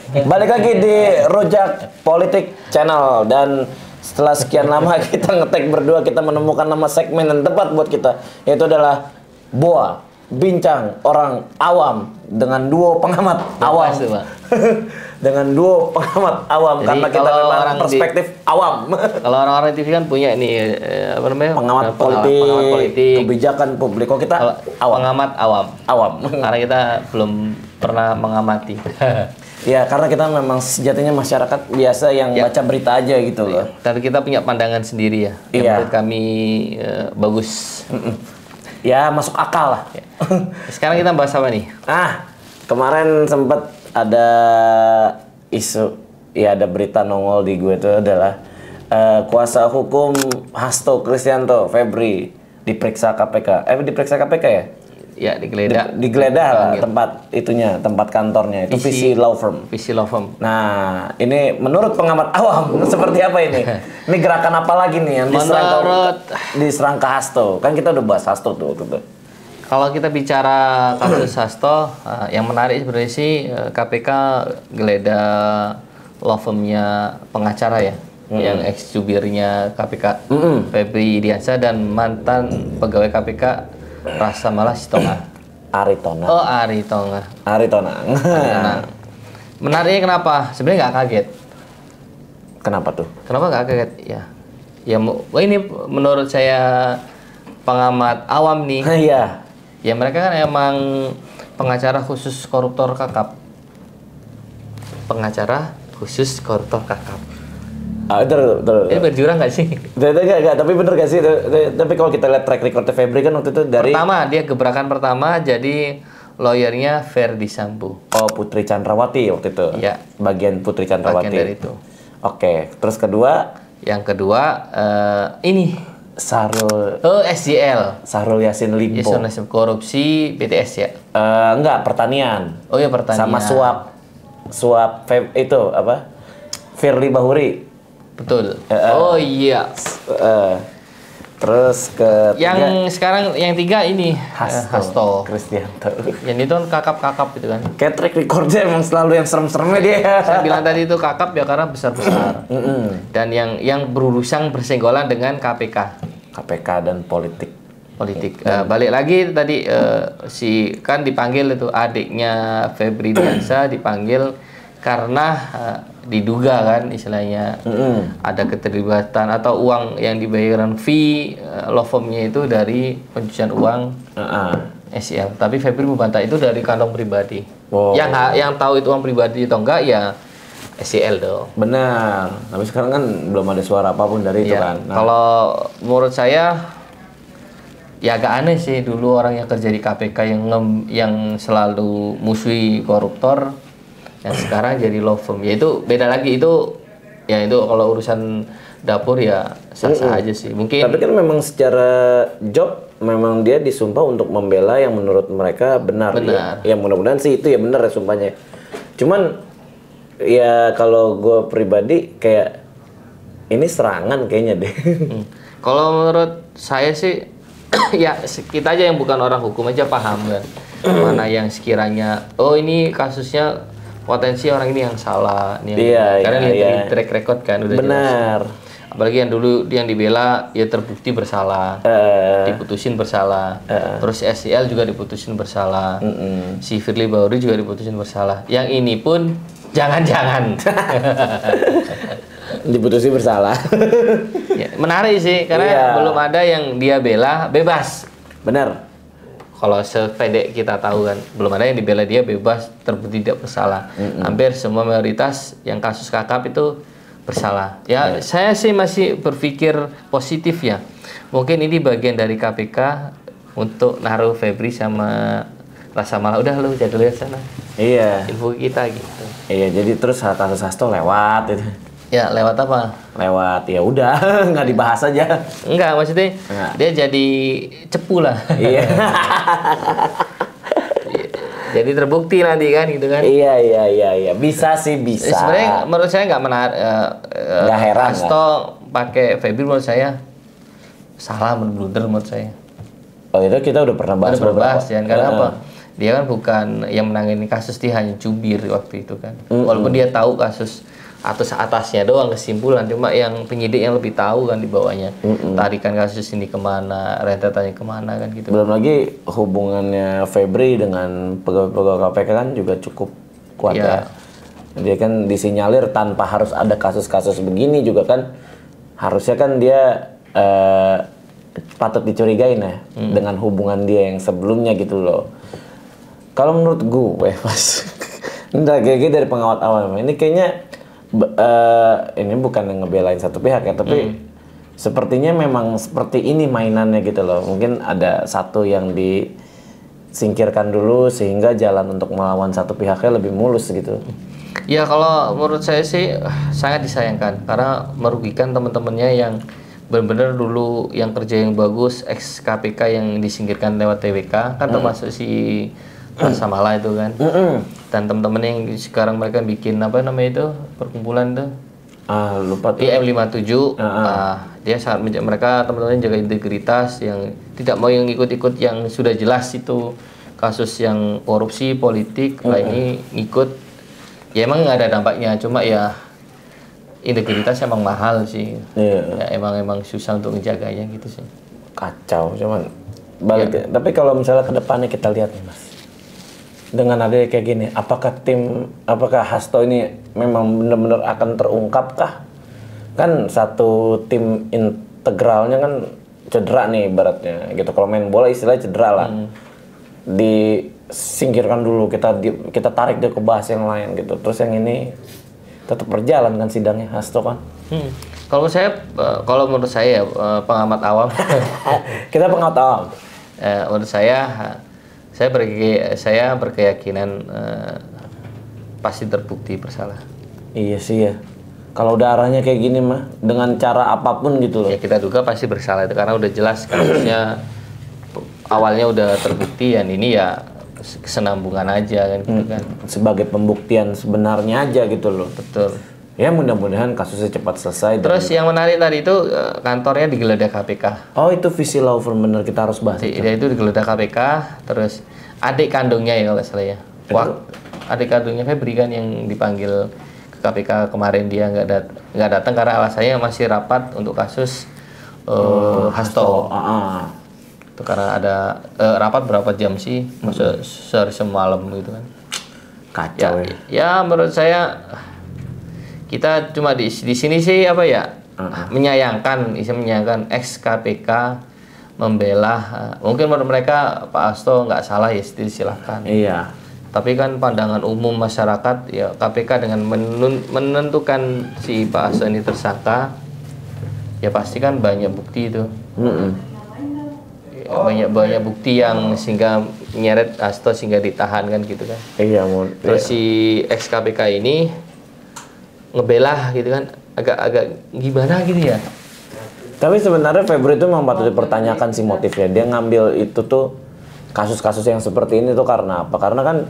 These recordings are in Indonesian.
Balik lagi di Rujak Politik Channel, dan setelah sekian lama kita ngetek berdua, kita menemukan nama segmen yang tepat buat kita, yaitu adalah Boa Bincang Orang Awam dengan duo pengamat awam. Dengan duo pengamat awam. Jadi, karena kita memang perspektif awam. Kalau orang-orang TV kan punya ini apa namanya? Pengamat politik, kebijakan publik. Kok kita awam? Pengamat awam. Awam. Karena kita belum pernah mengamati. Ya, karena kita memang sejatinya masyarakat biasa yang baca berita aja gitu loh. Tapi kita punya pandangan sendiri ya. Yang menurut kami bagus. Ya, masuk akal lah. Sekarang kita bahas apa nih? Kemarin sempat ada isu, ya ada berita nongol di gue itu adalah kuasa hukum Hasto Kristianto Febri diperiksa KPK. Diperiksa KPK ya? Ya, digeledah. Digeledah lah tempat kantornya itu PC Law Firm. PC Law Firm. Nah, ini menurut pengamat awam seperti apa ini? Ini gerakan apa lagi nih yang diserang ke Hasto? Kan kita udah bahas Hasto tuh waktu itu. Kalau kita bicara kasus Hasto, yang menarik sebenarnya sih KPK geledah law firm-nya pengacara ya, yang ex-jubirnya KPK Febri Diansyah dan mantan pegawai KPK Rasa Mala Sitonga. Aritonang. Oh, Aritonang. Aritonang. Menariknya kenapa? Sebenarnya nggak kaget. Kenapa tuh? Kenapa nggak kaget? Ya ini menurut saya pengamat awam nih. Iya. Ya mereka kan emang pengacara khusus koruptor kakap. Pengacara khusus koruptor kakap. Betul. Ini berjurang nggak sih? Enggak, tapi bener gak sih? Tapi kalau kita lihat track record Febri kan waktu itu dari... Pertama, dia gebrakan pertama jadi lawyernya Verdi Sambo. Oh, Putri Chandrawati waktu itu? Iya. Bagian Putri Chandrawati? Bagian dari itu. Oke, terus kedua? Yang kedua, ini. SJL. Sahrul Yassin Limpo. Korupsi BTS ya? Enggak, pertanian. Oh iya, pertanian. Sama suap itu apa? Firly Bahuri. Betul. Oh iya. Terus ketiga, yang sekarang yang tiga ini Hasto Kristianto. Yang itu kan kakap-kakap gitu kan. Kayak track recordnya emang selalu yang serem-seremnya dia. Saya bilang tadi itu kakap ya karena besar-besar. Dan yang berurusan bersenggolan dengan KPK dan politik. Balik lagi tadi kan dipanggil itu adiknya Febri Diansyah dipanggil karena diduga kan istilahnya ada keterlibatan atau uang yang dibayarkan fee law firm-nya itu dari pencucian uang SJL. Tapi Febri membantah itu dari kantong pribadi. Yang tahu itu uang pribadi atau enggak ya SJL dong. Benar. Tapi sekarang kan belum ada suara apapun dari itu kan. Kalau menurut saya ya agak aneh sih, dulu orang yang kerja di KPK yang selalu musuhi koruptor, yang sekarang jadi law firm. Ya itu beda lagi, itu kalau urusan dapur ya sah-sah aja sih. Mungkin. Tapi kan memang secara job memang dia disumpah untuk membela yang menurut mereka benar. Ya mudah-mudahan sih itu ya benar ya sumpahnya. Cuman ya kalau gue pribadi kayak ini serangan kayaknya deh. Kalau menurut saya sih ya kita aja yang bukan orang hukum aja paham kan mana yang sekiranya ini kasusnya potensi orang ini yang salah nih. Karena lihat track record kan udah benar. Jelas. Apalagi yang dulu yang dibela ya terbukti bersalah, diputusin bersalah. Terus SJL juga diputusin bersalah. Si Firly Bahuri juga diputusin bersalah. Yang ini pun jangan-jangan diputusin bersalah. Ya, menarik sih karena belum ada yang dia bela bebas. Benar. Kalau sepedek kita tahu kan belum ada yang dibela dia bebas terbukti tidak bersalah. Hampir semua mayoritas yang kasus kakap itu bersalah. Ya saya sih masih berpikir positif ya. Mungkin ini bagian dari KPK untuk naruh Febri sama Rasa Mala. Udah lu jadi lihat sana. Iya. Info kita gitu. Iya, jadi terus kasus Hasto lewat itu. Ya lewat apa? Lewat ya udah nggak dibahas aja. Enggak, maksudnya dia jadi cepu lah. Iya. Jadi terbukti nanti kan gitu kan. Iya. Bisa sih bisa. Sebenarnya menurut saya nggak menarik. Nggak heran. Hasto pakai Febri menurut saya salah, blunder menurut saya. Oh itu kita udah pernah bahas. Ya, karena apa? dia kan bukan yang menangani kasus, dia hanya jubir waktu itu kan. Walaupun dia tahu kasus atasnya doang kesimpulan, cuma yang penyidik yang lebih tahu kan di bawahnya. Tarikan kasus ini kemana, rentetannya kemana kan gitu. Belum lagi hubungannya Febri dengan pegawai-pegawai KPK kan juga cukup kuat ya. Dia kan disinyalir tanpa harus ada kasus-kasus begini juga kan. Harusnya kan dia patut dicurigain ya dengan hubungan dia yang sebelumnya gitu loh. Kalau menurut gue pas enggak kayak dari pengawat awal ini kayaknya ini bukan yang ngebelain satu pihak ya, tapi sepertinya memang seperti ini mainannya gitu loh. Mungkin ada satu yang disingkirkan dulu sehingga jalan untuk melawan satu pihaknya lebih mulus gitu. Ya kalau menurut saya sih sangat disayangkan karena merugikan teman-temannya yang benar-benar dulu yang kerja yang bagus, ex KPK yang disingkirkan lewat TWK kan, termasuk si Samala itu kan. Dan teman-teman yang sekarang mereka bikin apa namanya itu perkumpulan tuh. Lupa tuh. M57. Dia sangat mereka teman-teman jaga integritas, yang tidak mau yang ikut-ikut yang sudah jelas itu kasus yang korupsi politik. Lah ini ikut. Ya emang nggak ada dampaknya, cuma ya integritas emang mahal sih. Ya emang susah untuk menjaganya gitu sih. Kacau, cuman balik. Tapi kalau misalnya ke depannya kita lihat nih Mas, dengan ada kayak gini, apakah Hasto ini memang benar-benar akan terungkap kah? Kan satu tim integralnya kan cedera nih ibaratnya gitu. Kalau main bola istilahnya cedera lah. Disingkirkan dulu, kita tarik dia ke bahas yang lain gitu. Terus yang ini tetap berjalan kan sidangnya Hasto kan. Kalau menurut saya pengamat awam. Kita pengamat awam. Menurut saya berkeyakinan pasti terbukti bersalah. Iya sih ya. Kalau udah arahnya kayak gini mah dengan cara apapun gitu loh. Ya kita duga pasti bersalah itu karena udah jelas kasusnya awalnya udah terbukti, dan ini ya kesenambungan aja kan gitu kan. Sebagai pembuktian sebenarnya aja gitu loh. Betul. Ya mudah-mudahan kasusnya cepat selesai. Terus yang menarik tadi itu kantornya digeledah KPK. Oh itu visi law firm, bener, kita harus bahas. Dia itu digeledah KPK, terus adik kandungnya ya kalau salah ya. Adik kandungnya Febri kan yang dipanggil ke KPK kemarin, dia nggak datang karena alasannya masih rapat untuk kasus Hasto. Itu karena ada rapat berapa jam sih, masa sehari semalam gitu kan. Kacau ya menurut saya kita cuma di sini sih apa ya, menyayangkan ex KPK membela. Mungkin menurut mereka Pak Hasto nggak salah, ya silahkan. Iya. Tapi kan pandangan umum masyarakat ya, KPK dengan menentukan si Pak Hasto ini tersangka, ya pasti kan banyak bukti itu. Banyak bukti yang sehingga nyeret Hasto sehingga ditahan kan gitu kan. Iya, Terus si ex KPK ini ngebela gitu kan, agak gimana gitu ya. Tapi sebenarnya Febri itu memang patut dipertanyakan sih motifnya. Dia ngambil itu tuh kasus-kasus yang seperti ini tuh karena apa? Karena kan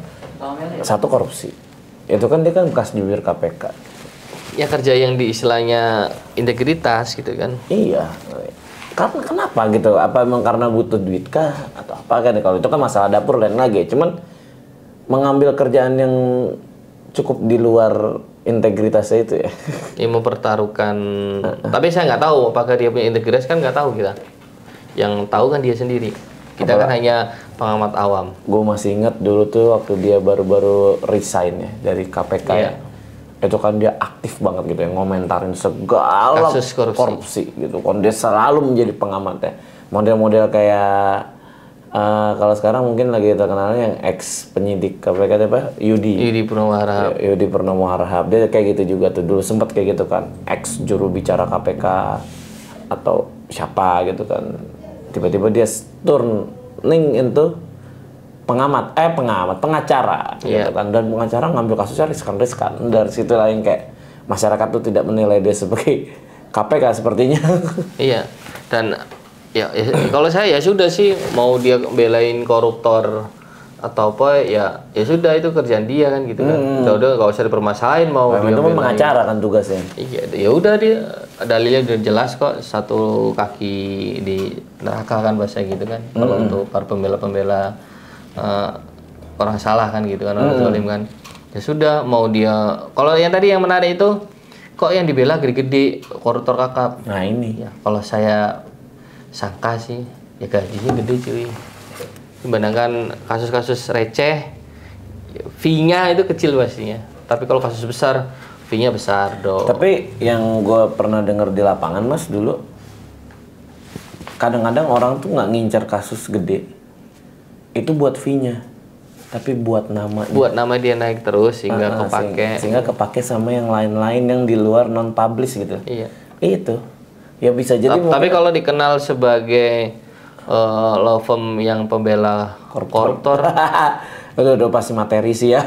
satu korupsi. Itu kan dia kan bekas jubir KPK. Ya kerja yang di istilahnya integritas gitu kan. Iya. Karena kenapa gitu? Apa memang karena butuh duit kah atau apa kan? Kalau itu kan masalah dapur lain lagi. Cuman mengambil kerjaan yang cukup di luar integritasnya itu ya. Yang mempertaruhkan. Tapi saya nggak tahu apakah dia punya integritas, kan nggak tahu kita. Yang tahu kan dia sendiri. Kita kan hanya pengamat awam. Gue masih ingat dulu tuh waktu dia baru-baru resign ya dari KPK ya. Itu kan dia aktif banget gitu ya, ngomentarin segala kasus korupsi gitu. Kan dia selalu menjadi pengamat ya. Model-model kayak kalau sekarang mungkin lagi terkenalnya yang ex penyidik KPK apa? Yudi Purnomo Harahap. Yudi Purnomo Harahap. Dia kayak gitu juga tuh dulu, sempat kayak gitu kan. Ex juru bicara KPK atau siapa gitu kan. Tiba-tiba dia turning into pengacara gitu kan, dan pengacara ngambil kasusnya riskan. Dari situ lain kayak masyarakat tuh tidak menilai dia sebagai KPK sepertinya. Iya. Dan ya kalau saya ya sudah sih, mau dia belain koruptor atau apa ya sudah, itu kerjaan dia kan gitu kan. Udah nggak usah dipermasalahin mau dia itu pengacara kan tugasnya. Iya, ya udah, dia dalilnya udah jelas kok, satu kaki di neraka kan bahasa gitu kan. Kalau untuk para pembela-pembela orang salah kan gitu kan, orang zalim kan. Ya sudah, mau dia, kalau yang tadi yang menarik itu kok yang dibela gede-gede koruptor kakap. Nah ini. Ya kalau saya sangka sih ya gajinya gede cuy. Dibandingkan kasus-kasus receh, fee-nya itu kecil pastinya. Tapi kalau kasus besar, fee-nya besar dong. Tapi yang gue pernah dengar di lapangan Mas dulu, kadang-kadang orang tuh nggak ngincar kasus gede, itu buat fee-nya. Tapi buat nama dia naik terus sehingga kepake. Sehingga kepake sama yang lain-lain yang di luar non publish gitu. Iya. Itu. Ya bisa jadi. Tapi kalau dikenal sebagai law firm yang pembela koruptor, udah pasti materi sih ya.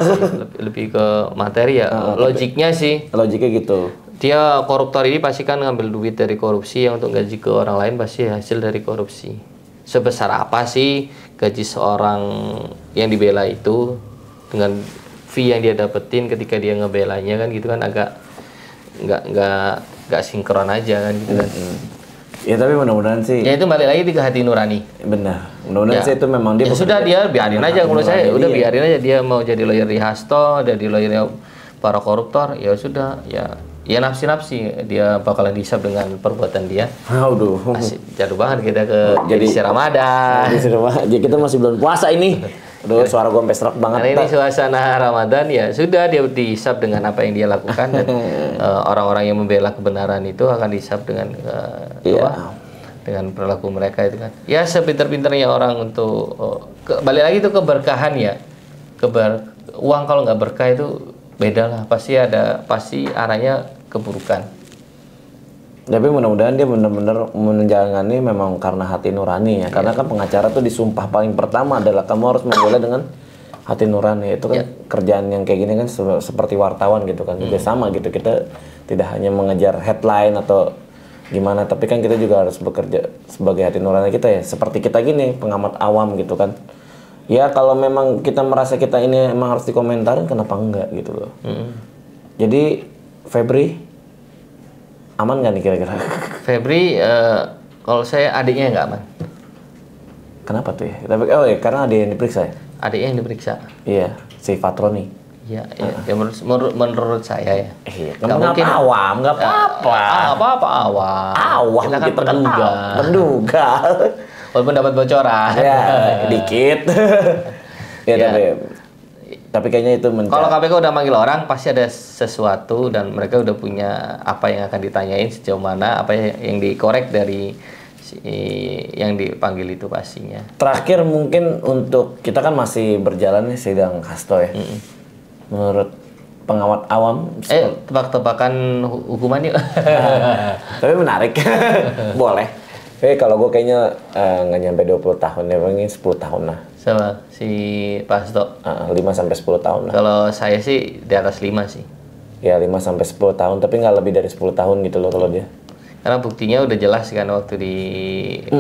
lebih ke materi ya. Logiknya sih. Logiknya gitu. Dia koruptor ini pasti kan ngambil duit dari korupsi, yang untuk gaji ke orang lain pasti hasil dari korupsi. Sebesar apa sih gaji seorang yang dibela itu dengan fee yang dia dapetin ketika dia ngebelanya kan gitu kan, agak nggak sinkron aja kan gitu kan. Ya tapi mudah-mudahan sih. Ya itu balik lagi ke hati nurani. Benar. Mudah-mudahan Ya. sih itu memang dia. Ya sudah, dia biarin aja menurut saya. Udah biarin aja, dia mau jadi lawyer di Hasto, jadi lawyer para koruptor, ya sudah ya nafsi-nafsi dia bakalan dihisap dengan perbuatan dia. Aduh. Jatuh banget kita ke Jadi edisi Ramadan. Jadi kita masih bulan puasa ini. Aduh, suara gue sampai serak banget. Karena ini suasana Ramadan, ya sudah dia dihisap dengan apa yang dia lakukan, dan orang-orang yang membela kebenaran itu akan dihisap dengan dengan perilaku mereka itu kan. Ya sepinter-pinternya orang untuk balik lagi itu keberkahan ya. Uang kalau nggak berkah itu beda lah, pasti arahnya keburukan. Tapi mudah-mudahan dia benar-benar menjalani memang karena hati nurani ya. Karena kan pengacara tuh disumpah paling pertama adalah kamu harus membela dengan hati nurani. Itu kan kerjaan yang kayak gini kan seperti wartawan gitu kan. Juga sama gitu, kita tidak hanya mengejar headline atau gimana, tapi kan kita juga harus bekerja sebagai hati nurani kita ya. Seperti kita gini, pengamat awam gitu kan. Ya kalau memang kita merasa kita ini emang harus dikomentarin, kenapa enggak gitu loh. Jadi Febri aman nggak nih kira-kira? Febri, kalau saya adiknya nggak aman. Kenapa tuh ya? Tapi karena ada yang diperiksa ya? Adiknya yang diperiksa. Iya, si Fatroni. Ya menurut saya ya. Iya, nggak mungkin awam, nggak apa-apa. Apa-apa awam. Awam kita kan menduga. Menduga. Walaupun dapat bocoran. Ya, dikit. Ya, tapi kayaknya itu kalau KPK udah manggil orang pasti ada sesuatu, dan mereka udah punya apa yang akan ditanyain, sejauh mana apa yang dikorek dari yang dipanggil itu pastinya. Terakhir mungkin untuk kita kan masih berjalan nih sidang Hasto ya. Menurut pengawat awam, tebak-tebakan hukuman yuk. Tapi menarik. Boleh. Kalau gue kayaknya nggak nyampe 20 tahun ya, mungkin 10 tahun lah. Sama si Pak Hasto. 5-10 tahun lah. Kalau saya sih di atas 5 sih. Ya 5-10 tahun, tapi nggak lebih dari 10 tahun gitu loh kalau dia. Karena buktinya udah jelas kan waktu di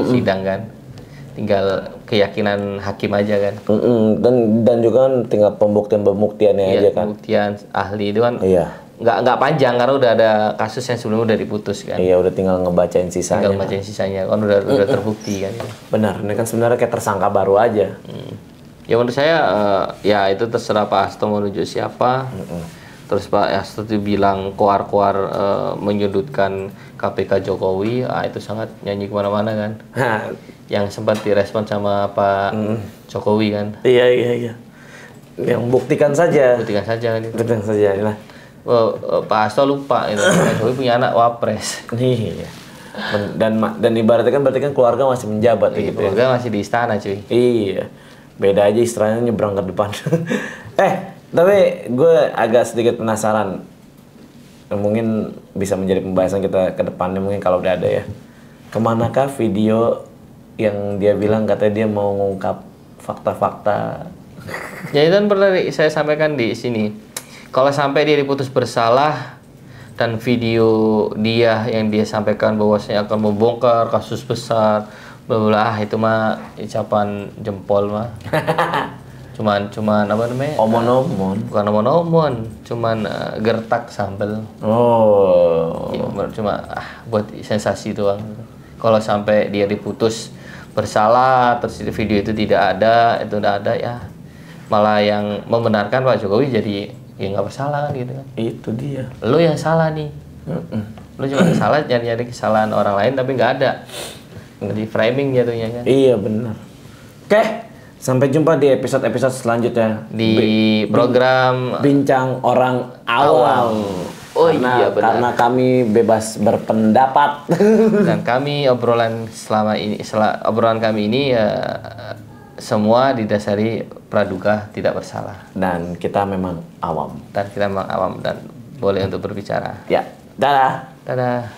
sidang kan. Tinggal keyakinan hakim aja kan. Dan juga kan tinggal pembuktiannya aja kan. Pembuktian ahli itu kan. Iya. Nggak panjang karena udah ada kasus yang sebelumnya udah diputus kan. Iya, udah tinggal ngebacain sisanya. Tinggal ngebacain sisanya kan udah terbukti kan. Benar, ini kan sebenarnya kayak tersangka baru aja. Ya menurut saya ya itu terserah Pak Hasto mau nunjuk siapa. Terus Pak Hasto itu bilang koar-koar menyudutkan KPK Jokowi, itu sangat nyanyi kemana-mana kan. Yang sempat direspon sama Pak Jokowi kan. Iya. Yang buktikan saja. Buktikan saja kan. Buktikan saja. Nah. Pak Hasto lupa itu. Pak Jokowi punya anak wapres. Iya. Dan ibaratnya kan berarti kan keluarga masih menjabat gitu. Keluarga masih di istana cuy. Iya. Beda aja istilahnya nyebrang ke depan. Tapi gue agak sedikit penasaran. Mungkin bisa menjadi pembahasan kita ke depannya mungkin kalau udah ada ya. Kemanakah video yang dia bilang katanya dia mau ngungkap fakta-fakta? Ya itu kan pernah saya sampaikan di sini. Kalau sampai dia diputus bersalah dan video dia yang dia sampaikan bahwasanya akan membongkar kasus besar, itu mah ucapan jempol mah. cuman apa namanya? Omon-omon. Bukan omon-omon, cuman gertak sambel. Oh. Ya, cuma buat sensasi doang. Kalau sampai dia diputus bersalah terus video itu tidak ada, itu udah ada ya. malah yang membenarkan Pak Jokowi jadi ya nggak bersalah kan gitu kan. Itu dia. Lu yang salah nih. Lu cuma salah nyari kesalahan orang lain tapi nggak ada. Di framing jatuhnya kan. Iya benar. Oke, sampai jumpa di episode-episode selanjutnya Di program Bincang Orang Awam. Oh iya benar. Karena kami bebas berpendapat. Dan kami obrolan kami ini ya semua didasari praduga tidak bersalah. Dan kita memang awam. Dan kita memang awam dan boleh untuk berbicara. Ya, dadah. Dadah.